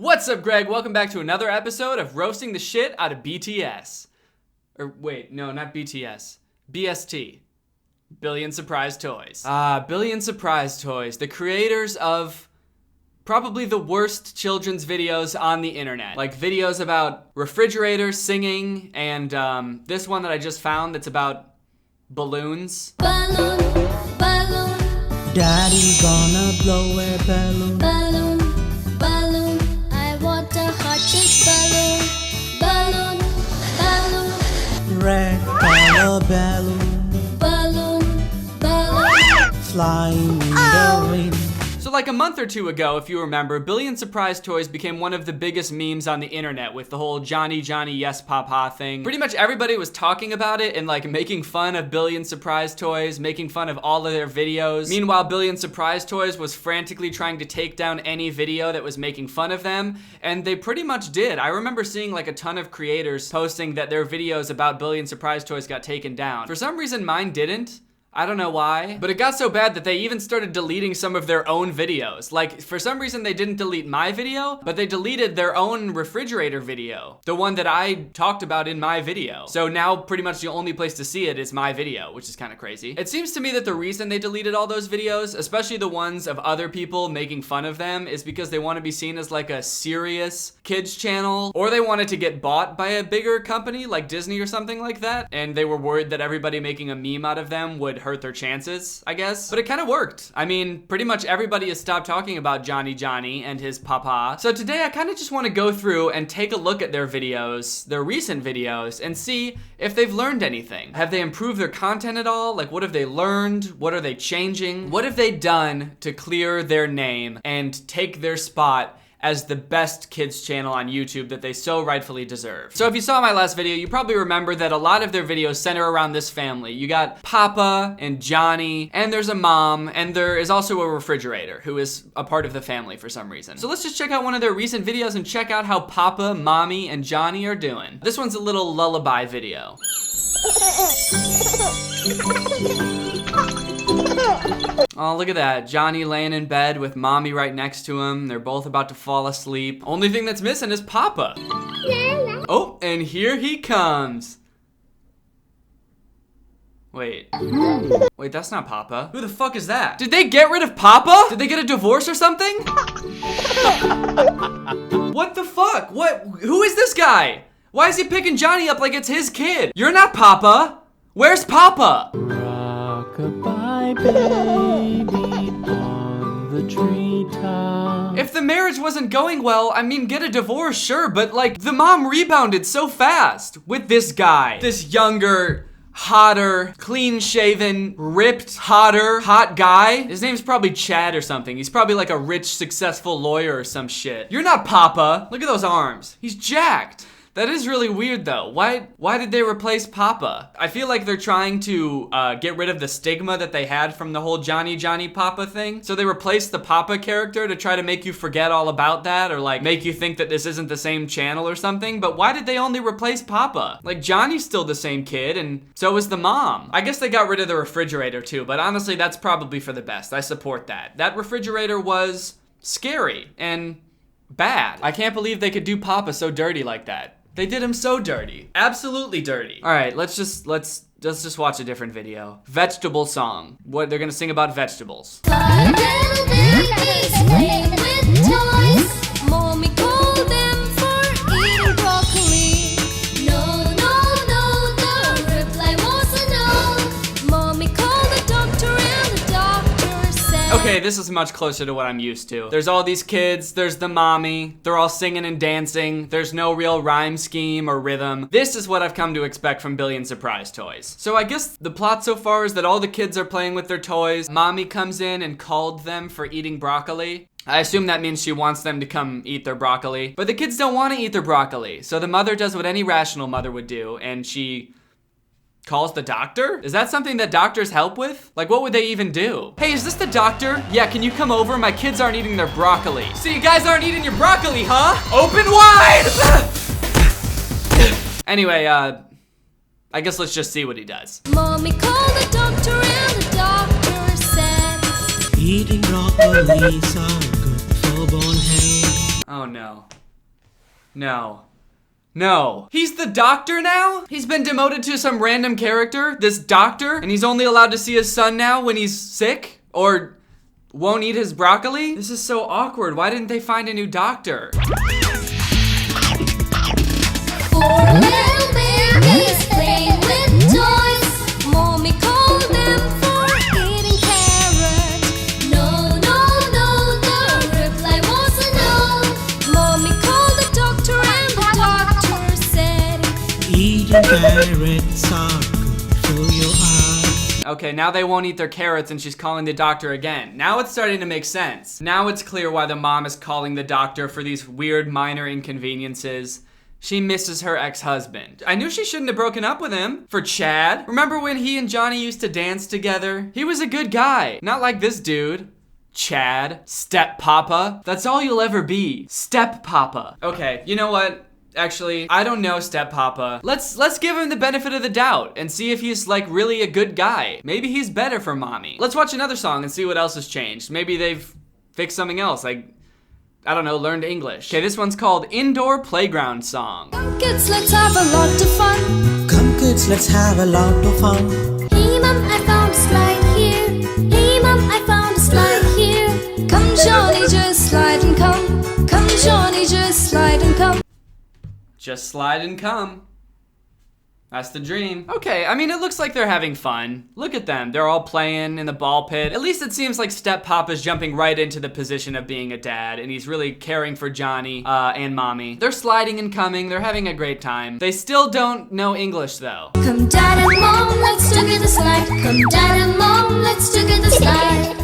What's up, Greg? Welcome back to another episode of Roasting the Shit Out of BTS. Or wait, no, not BTS. BST. Billion Surprise Toys. Billion Surprise Toys. The creators of probably the worst children's videos on the internet. Like videos about refrigerators singing, and this one that I just found that's about balloons. Balloon, balloon. Daddy gonna blow a balloon. Balloon, balloon. I want the hottest balloon. Balloon, balloon. Red color balloon. Balloon, balloon. Flying in the rain. So like a month or two ago, if you remember, Billion Surprise Toys became one of the biggest memes on the internet with the whole Johnny Johnny Yes Papa thing. Pretty much everybody was talking about it and like making fun of Billion Surprise Toys, making fun of all of their videos. Meanwhile, Billion Surprise Toys was frantically trying to take down any video that was making fun of them, and they pretty much did. I remember seeing like a ton of creators posting that their videos about Billion Surprise Toys got taken down. For some reason, mine didn't. I don't know why, but it got so bad that they even started deleting some of their own videos. Like, for some reason they didn't delete my video, but they deleted their own refrigerator video. The one that I talked about in my video. So now pretty much the only place to see it is my video, which is kind of crazy. It seems to me that the reason they deleted all those videos, especially the ones of other people making fun of them, is because they want to be seen as like a serious kids channel, or they wanted to get bought by a bigger company like Disney or something like that, and they were worried that everybody making a meme out of them would hurt their chances, I guess. But it kind of worked. I mean, pretty much everybody has stopped talking about Johnny Johnny and his papa. So today I kind of just want to go through and take a look at their videos, their recent videos, and see if they've learned anything. Have they improved their content at all? Like, what have they learned? What are they changing? What have they done to clear their name and take their spot as the best kids channel on YouTube that they so rightfully deserve? So if you saw my last video, you probably remember that a lot of their videos center around this family. You got Papa and Johnny, and there's a mom, and there is also a refrigerator who is a part of the family for some reason. So let's just check out one of their recent videos and check out how Papa, Mommy, and Johnny are doing. This one's a little lullaby video. Oh, look at that. Johnny laying in bed with Mommy right next to him. They're both about to fall asleep. Only thing that's missing is Papa. Oh, and here he comes. Wait, that's not Papa. Who the fuck is that? Did they get rid of Papa? Did they get a divorce or something? What the fuck? Who is this guy? Why is he picking Johnny up like it's his kid? You're not Papa. Where's Papa? Rock-a-bye baby on the treetop. If the marriage wasn't going well, I mean, get a divorce, sure, but like, the mom rebounded so fast with this guy. This younger, hotter, clean-shaven, ripped, hot guy. His name's probably Chad or something. He's probably like a rich, successful lawyer or some shit. You're not Papa. Look at those arms. He's jacked. That is really weird though. Why did they replace Papa? I feel like they're trying to get rid of the stigma that they had from the whole Johnny Johnny Papa thing. So they replaced the Papa character to try to make you forget all about that, or like make you think that this isn't the same channel or something. But why did they only replace Papa? Like, Johnny's still the same kid, and so is the mom. I guess they got rid of the refrigerator too, but honestly that's probably for the best. I support that. That refrigerator was scary and bad. I can't believe they could do Papa so dirty like that. They did him so dirty. Absolutely dirty. All right, let's just watch a different video. Vegetable song. What, they're gonna sing about vegetables. Little babies playing with toys. Mommy called them for eating broccoli. No, the reply was a no. Mommy called the doctor and the doctor said. Okay, this is much closer to what I'm used to. There's all these kids, there's the mommy, they're all singing and dancing, there's no real rhyme scheme or rhythm. This is what I've come to expect from Billion Surprise Toys. So I guess the plot so far is that all the kids are playing with their toys. Mommy comes in and called them for eating broccoli. I assume that means she wants them to come eat their broccoli. But the kids don't want to eat their broccoli. So the mother does what any rational mother would do, and she calls the doctor? Is that something that doctors help with? Like, what would they even do? Hey, is this the doctor? Yeah, can you come over? My kids aren't eating their broccoli. So you guys aren't eating your broccoli, huh? Open wide! Anyway, I guess let's just see what he does. Mommy called the doctor and the doctor said. Eating broccoli's are good for bone health. Oh no. No. No. He's the doctor now? He's been demoted to some random character, this doctor, and he's only allowed to see his son now when he's sick? Or won't eat his broccoli? This is so awkward. Why didn't they find a new doctor? Four little babies playing with toys. Mommy called them for eating carrot. No, no, no, the reply was a no. Mommy called the doctor and the doctor said, Eating carrots are good for your eyes. Okay, now they won't eat their carrots and she's calling the doctor again. Now it's starting to make sense. Now it's clear why the mom is calling the doctor for these weird minor inconveniences. She misses her ex-husband. I knew she shouldn't have broken up with him. For Chad. Remember when he and Johnny used to dance together? He was a good guy. Not like this dude. Chad. Step Papa. That's all you'll ever be. Step Papa. Okay, you know what? Actually, I don't know Step Papa. Let's give him the benefit of the doubt and see if he's like really a good guy. Maybe he's better for mommy. Let's watch another song and see what else has changed. Maybe they've fixed something else, like, I don't know, learned English. Okay, this one's called Indoor Playground Song. kids, let's have a lot of fun. Come kids, let's have a lot of fun. Hey mom, I found a slide here. Hey mom, I found a slide here. Come Johnny, just slide and come. Come Johnny, just slide and come. Just slide and come. That's the dream. Okay, I mean, it looks like they're having fun. Look at them. They're all playing in the ball pit. At least it seems like Step Papa's jumping right into the position of being a dad, and he's really caring for Johnny and Mommy. They're sliding and coming. They're having a great time. They still don't know English, though. Come dad and mom, let's together slide. Come dad and mom, let's together slide.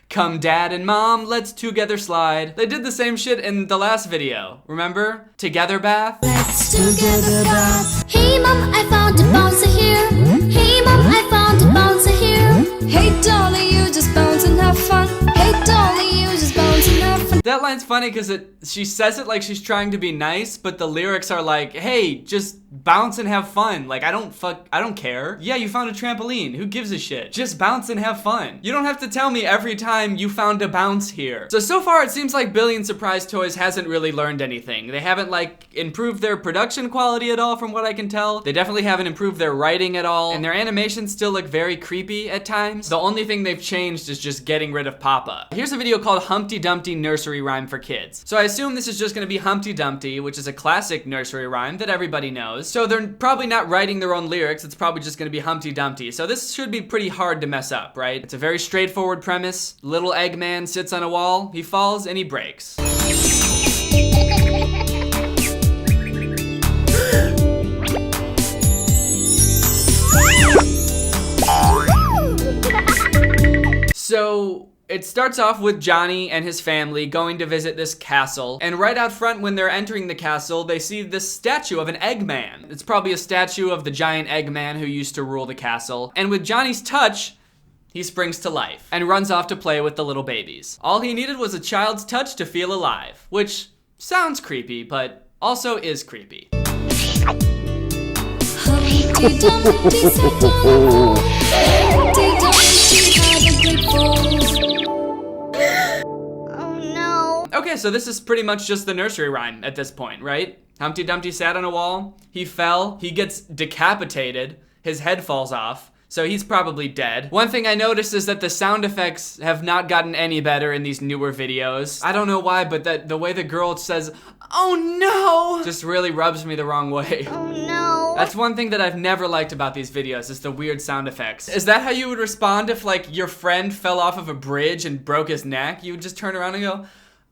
Come dad and mom, let's together slide. They did the same shit in the last video. Remember? Together bath? Let's together bath. Hey mom, I found a bouncer here. Hey mom, I found a bouncer here. Hey dolly, you just bounce and have fun. Hey dolly, you just bounce and have fun. That line's funny because she says it like she's trying to be nice, but the lyrics are like, hey, just bounce and have fun. Like, I don't care. Yeah, you found a trampoline. Who gives a shit? Just bounce and have fun. You don't have to tell me every time you found a bounce here. So far it seems like Billion Surprise Toys hasn't really learned anything. They haven't like improved their production quality at all from what I can tell. They definitely haven't improved their writing at all. And their animations still look very creepy at times. The only thing they've changed is just getting rid of Papa. Here's a video called Humpty Dumpty Nursery Rhyme for Kids. So I assume this is just gonna be Humpty Dumpty, which is a classic nursery rhyme that everybody knows. So they're probably not writing their own lyrics. It's probably just gonna be Humpty Dumpty. So this should be pretty hard to mess up, right? It's a very straightforward premise. Little Eggman sits on a wall, he falls and he breaks. So it starts off with Johnny and his family going to visit this castle, and right out front when they're entering the castle, they see this statue of an Eggman. It's probably a statue of the giant Eggman who used to rule the castle, and with Johnny's touch, he springs to life and runs off to play with the little babies. All he needed was a child's touch to feel alive, which sounds creepy, but also is creepy. Humpty Dumpty sat on a wall. Humpty Dumpty had a great fall. Oh no. Okay, so this is pretty much just the nursery rhyme at this point, right? Humpty Dumpty sat on a wall, he fell, he gets decapitated, his head falls off, so he's probably dead. One thing I noticed is that the sound effects have not gotten any better in these newer videos. I don't know why, but the way the girl says, "Oh no," just really rubs me the wrong way. Oh no. That's one thing that I've never liked about these videos, is the weird sound effects. Is that how you would respond if like your friend fell off of a bridge and broke his neck? You would just turn around and go,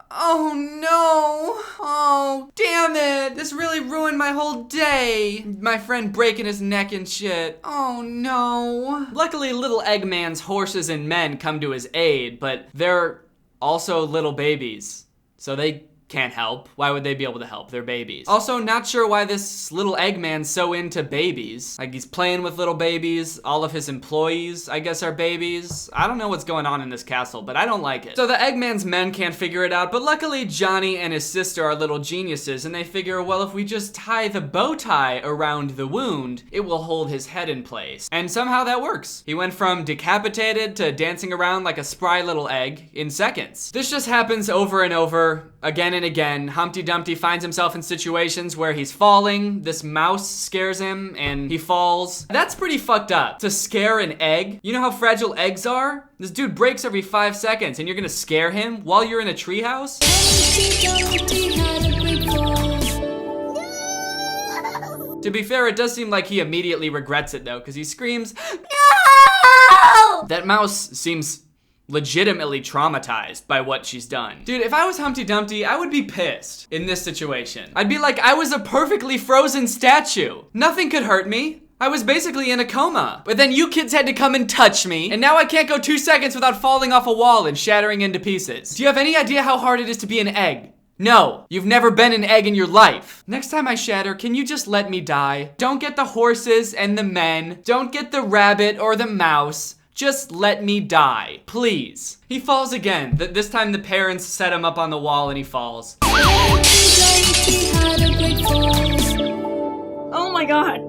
"Oh no, oh damn it, this really ruined my whole day. My friend breaking his neck and shit, oh no." Luckily, little Eggman's horses and men come to his aid, but they're also little babies, so they can't help. Why would they be able to help? They're babies. Also, not sure why this little Eggman's so into babies. Like, he's playing with little babies. All of his employees, I guess, are babies. I don't know what's going on in this castle, but I don't like it. So the Eggman's men can't figure it out, but luckily Johnny and his sister are little geniuses, and they figure, well, if we just tie the bow tie around the wound, it will hold his head in place. And somehow that works. He went from decapitated to dancing around like a spry little egg in seconds. This just happens over and over, again and and again, Humpty Dumpty finds himself in situations where he's falling, this mouse scares him, and he falls. That's pretty fucked up, to scare an egg. You know how fragile eggs are? This dude breaks every 5 seconds, and you're gonna scare him while you're in a treehouse? To be fair, it does seem like he immediately regrets it though, because he screams, "No!" That mouse seems legitimately traumatized by what she's done. Dude, if I was Humpty Dumpty, I would be pissed in this situation. I'd be like, I was a perfectly frozen statue. Nothing could hurt me. I was basically in a coma. But then you kids had to come and touch me, and now I can't go 2 seconds without falling off a wall and shattering into pieces. Do you have any idea how hard it is to be an egg? No, you've never been an egg in your life. Next time I shatter, can you just let me die? Don't get the horses and the men. Don't get the rabbit or the mouse. Just let me die, please. He falls again. This time the parents set him up on the wall and he falls. Oh my god.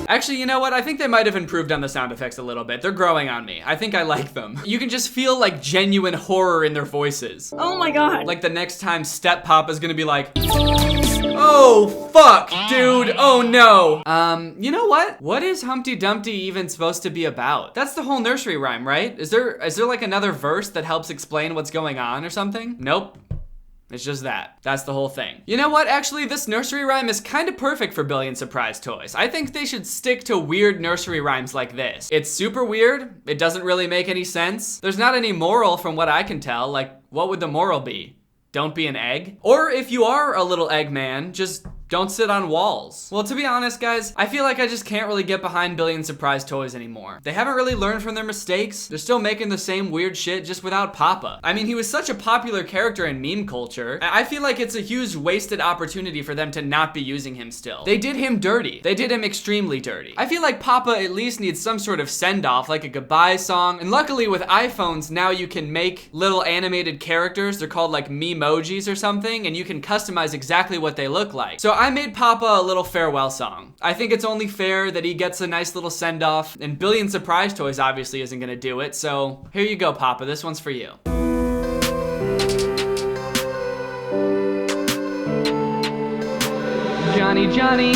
Actually, you know what? I think they might have improved on the sound effects a little bit. They're growing on me. I think I like them. You can just feel like genuine horror in their voices. Oh my god. Like the next time Step Pop is gonna be like, oh fuck, dude, oh no. You know what? What is Humpty Dumpty even supposed to be about? That's the whole nursery rhyme, right? Is there like another verse that helps explain what's going on or something? Nope. It's just that. That's the whole thing. You know what? Actually, this nursery rhyme is kind of perfect for Billion Surprise Toys. I think they should stick to weird nursery rhymes like this. It's super weird. It doesn't really make any sense. There's not any moral from what I can tell. Like, what would the moral be? Don't be an egg? Or if you are a little egg man, just don't sit on walls. Well, to be honest, guys, I feel like I just can't really get behind Billion Surprise Toys anymore. They haven't really learned from their mistakes. They're still making the same weird shit just without Papa. I mean, he was such a popular character in meme culture. I feel like it's a huge wasted opportunity for them to not be using him still. They did him dirty. They did him extremely dirty. I feel like Papa at least needs some sort of send-off, like a goodbye song. And luckily with iPhones, now you can make little animated characters. They're called like memojis or something, and you can customize exactly what they look like. So I made Papa a little farewell song. I think it's only fair that he gets a nice little send-off, and Billion Surprise Toys obviously isn't gonna do it, so here you go, Papa, this one's for you. Johnny, Johnny.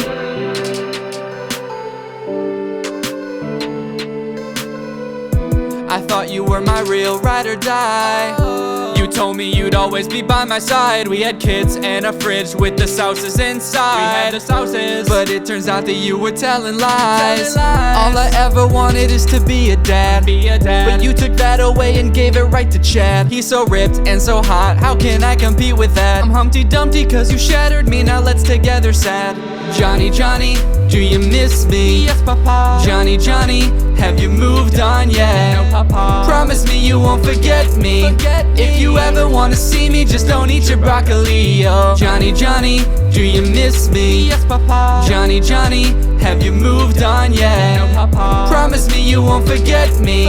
I thought you were my real ride or die. You told me you'd always be by my side. We had kids and a fridge with the sauces inside. We had the sauces, but it turns out that you were telling lies. All I ever wanted is to be a dad. But you took that away and gave it right to Chad. He's so ripped and so hot, how can I compete with that? I'm Humpty Dumpty cause you shattered me, now let's together sad. Johnny, Johnny, do you miss me? Yes, Papa. Johnny, Johnny, have you moved on yet? No, Papa. Promise me you won't forget me. If you ever wanna see me, just don't eat your broccoli, oh. Johnny, Johnny, do you miss me? Yes, Papa. Johnny, Johnny, have you moved on yet? No, Papa. Promise me you won't forget me.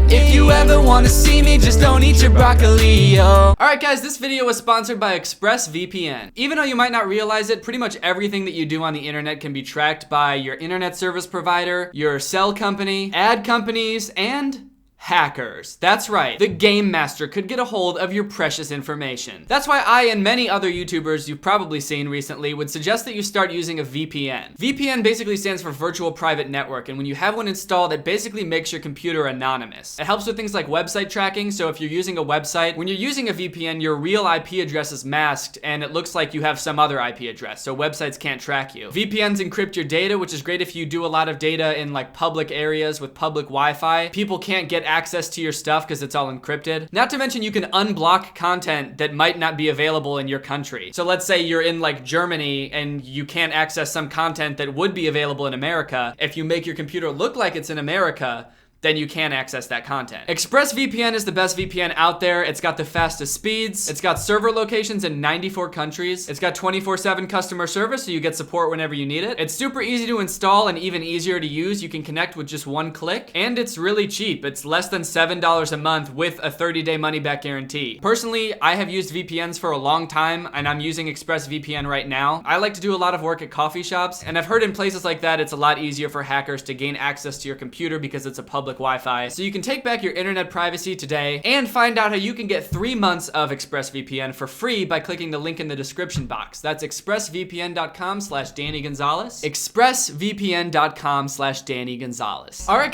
If you ever wanna see me, just don't eat your broccoli, oh. Alright guys, this video was sponsored by ExpressVPN. Even though you might not realize it, pretty much everything that you do on the internet can be tracked by your internet service provider, your cell company, ad companies, and hackers. That's right, the Game Master could get a hold of your precious information. That's why I and many other YouTubers you've probably seen recently would suggest that you start using a VPN. VPN basically stands for Virtual Private Network, and when you have one installed, it basically makes your computer anonymous. It helps with things like website tracking, so if you're using a website, when you're using a VPN, your real IP address is masked, and it looks like you have some other IP address, so websites can't track you. VPNs encrypt your data, which is great if you do a lot of data in like public areas with public Wi-Fi. People can't get access to your stuff because it's all encrypted. Not to mention you can unblock content that might not be available in your country. So let's say you're in like Germany and you can't access some content that would be available in America. If you make your computer look like it's in America, then you can access that content. ExpressVPN is the best VPN out there. It's got the fastest speeds. It's got server locations in 94 countries. It's got 24/7 customer service, so you get support whenever you need it. It's super easy to install and even easier to use. You can connect with just one click, and it's really cheap. It's less than $7 a month with a 30-day money-back guarantee. Personally, I have used VPNs for a long time, and I'm using ExpressVPN right now. I like to do a lot of work at coffee shops, and I've heard in places like that, it's a lot easier for hackers to gain access to your computer because it's a public public Wi-Fi. So you can take back your internet privacy today and find out how you can get 3 months of ExpressVPN for free by clicking the link in the description box. That's expressvpn.com/Danny Gonzalez. expressvpn.com/Danny Gonzalez. All right.